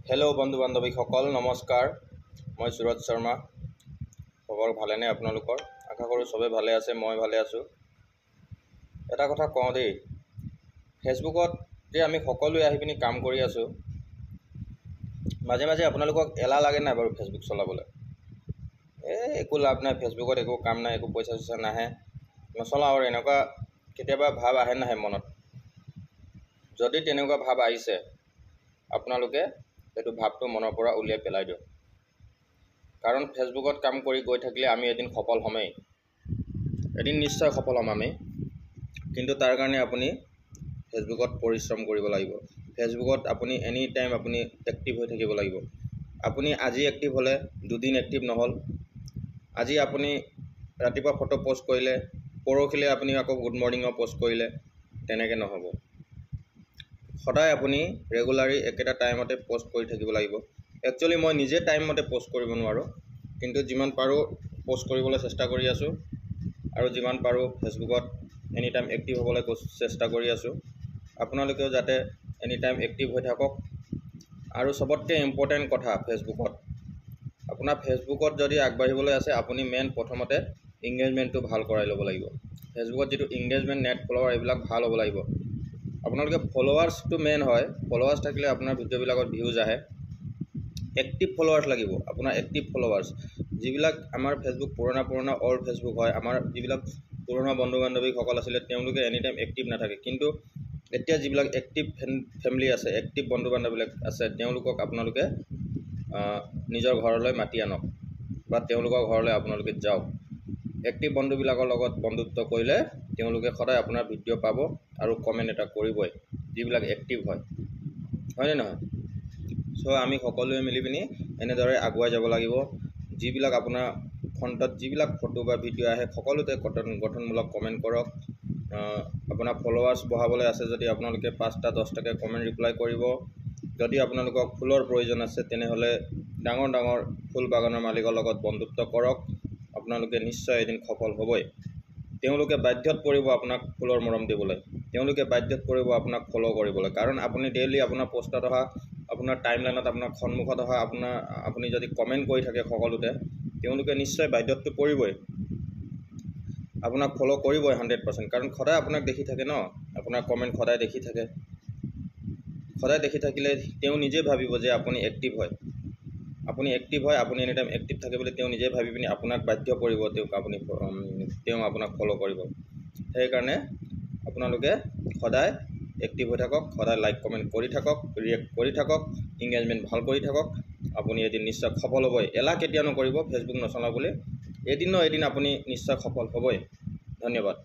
Hello बंधु बान्धवीসকল नमस्कार मैं सूरज शर्मा खबर भाले ने आपनलोकर आशा करूँ सबे भाले आछे मैं भाले आछो एटा कथा कওঁ देই फेसबुकत जे आमी सकलोৱে आहि पिनि काम কৰি আছো माजे माजे आपनलोকক एला लागे ना बारु फेसबुक चलाबले एकु लाभ ना फेसबुकत एकु काम ना एकु पैसा सैसा नाहे नचला और एनका केতিয়াबा भाव आहे नाहे मनत जदि तेनेका भाव आइसे आपनलोके एटु भावটো মনৰ পৰা উলিয়াই পেলাই দিও কাৰণ ফেসবুকত কাম কৰি গৈ থাকিলে আমি এদিন সফল হমেই এদিন নিশ্চয় সফল হম আমি কিন্তু তাৰ কাৰণে আপুনি ফেসবুকত পৰিশ্ৰম কৰিব লাগিব ফেসবুকত আপুনি এনি টাইম আপুনি এক্টিভ হৈ থাকিব লাগিব আপুনি আজি এক্টিভ হলে দুদিন এক্টিভ নহল আজি আপুনি ৰাতিপুৱা ফটো পোষ্ট কৰিলে পৰখিলে আপুনি আকৌ গুড মৰ্নিংৰ পোষ্ট কৰিলে তেনেকে নহব সদায় আপুনি ৰেগুলাৰি একেটা টাইমতে পোষ্ট কৰি থাকিব লাগিব একচুয়ালি মই নিজে টাইম মতে পোষ্ট কৰিব নোৱাৰো কিন্তু যিমান পাৰো পোষ্ট কৰিবলৈ চেষ্টা কৰি আছো আৰু যিমান পাৰো ফেসবুকত এনি টাইম এক্টিভ হ'বলৈ চেষ্টা কৰি আছো আপোনালোকেও যাতে এনি টাইম এক্টিভ হৈ থাকক আৰু সবতকৈ ইম্পৰ্টেন্ট কথা ফেসবুকত আপোনাৰ ফেসবুকত যদি আগবাঢ়িবলৈ আছে আপুনি মেন প্ৰথমতে এংগেজমেন্টটো ভাল কৰাই ল'ব লাগিব ফেসবুকত যেটো এংগেজমেন্ট নেট ফলোৱাৰ এইবিলাক ভাল হ'ব লাগিব আপোনালোকে ফলোৱাৰ্স টু মেন হয় ফলোৱাৰ্স থাকিলে আপোনাৰ ভিডিও বিলাকত ভিউজ আহে एक्टिव फलोवार्स লাগিব আপোনাৰ एक्टिव फलोवार्स যিবিলাক আমাৰ ফেসবুক পুৰণা অল্ড ফেসবুক হয় আমাৰ যিবিলাক পুৰণা বন্ধু বান্ধৱী সকল আছিল তেওঁলোকে এনি টাইম एक्टिव নাথাকে কিন্তু এতিয়া যিবিলাক एक्टिव ফ্যামিলি আছে एक्टिव বন্ধু বান্ধৱীবিলাক আছে তেওঁলোকক আপোনালোকে নিজৰ ঘৰলৈ মাতি আনক বা তেওঁলোকৰ ঘৰলৈ আপোনালোকে যাওক एक्टिव বন্ধুবিলাকৰ লগত বন্ধুত্ব কৰিলে তেওঁলোকে সদায় আপোনাৰ ভিডিও পাব আৰু কমেন্ট এটা কৰিবই যিবিলাক एक्टिव হয় হয়নে নহয় সো আমি সকলোৱে মিলি পিনি এনেদৰে আগুৱাই যাব লাগিব যিবিলাক আপোনাৰ ফন্টত যিবিলাক ফটো বা ভিডিও আহে সকলোতে গঠনমূলক কমেন্ট কৰক আপোনাৰ ফলোৱাৰ্স বঢ়াবলৈ আছে যদি আপোনালোকে 5টা 10টাকে কমেন্ট ৰিপ্লাই কৰিব যদি আপোনালোকক ফুলৰ প্ৰয়োজন আছে তেনেহলে ডাঙৰ ডাঙৰ ফুল বাগানৰ মালিকৰ লগত বন্ধুত্ব কৰক আপোনালোকে নিশ্চয় এদিন সফল হ'বই তেওঁলোকে বাধ্যত পৰিব আপোনাক ফুলৰ মৰম দিবলৈ তেওঁলোকে বাধ্যত পৰিব আপোনাক ফলো কৰিবলৈ কাৰণ আপুনি ডেইলি আপোনাৰ পোষ্টত অহা আপোনাৰ টাইমলাইনত আপোনাৰ সন্মুখত অহা আপুনি যদি কমেন্ট কৰি থাকে সকলোতে তেওঁলোকে নিশ্চয় বাধ্যতটো পৰিবই আপোনাক ফলো কৰিবই 100% কাৰণ সদায় আপোনাক দেখি থাকে ন আপোনাৰ কমেন্ট সদায় দেখি থাকিলে তেওঁ নিজে ভাবিব যে আপুনি एक्टिव হয় আপুনি এনি টাইম एक्टिव থাকে বুলি তেওঁ নিজে ভাবি পিনি আপোনাক বাধ্য কৰিব তেওঁ আপোনাক ফলো কৰিব সেই কাৰণে আপোনালোকে সদায় एक्टिव হৈ থাকক সদায় লাইক কমেন্ট কৰি থাকক ৰিএক্ট কৰি থাকক এংগেজমেন্ট ভাল কৰি থাকক আপুনি এদিন নিশ্চয় সফল হ'বই এলা কেতিয়া নকৰিব ফেসবুক নচলা বুলি এদিন আপুনি নিশ্চয় সফল হ'বই ধন্যবাদ।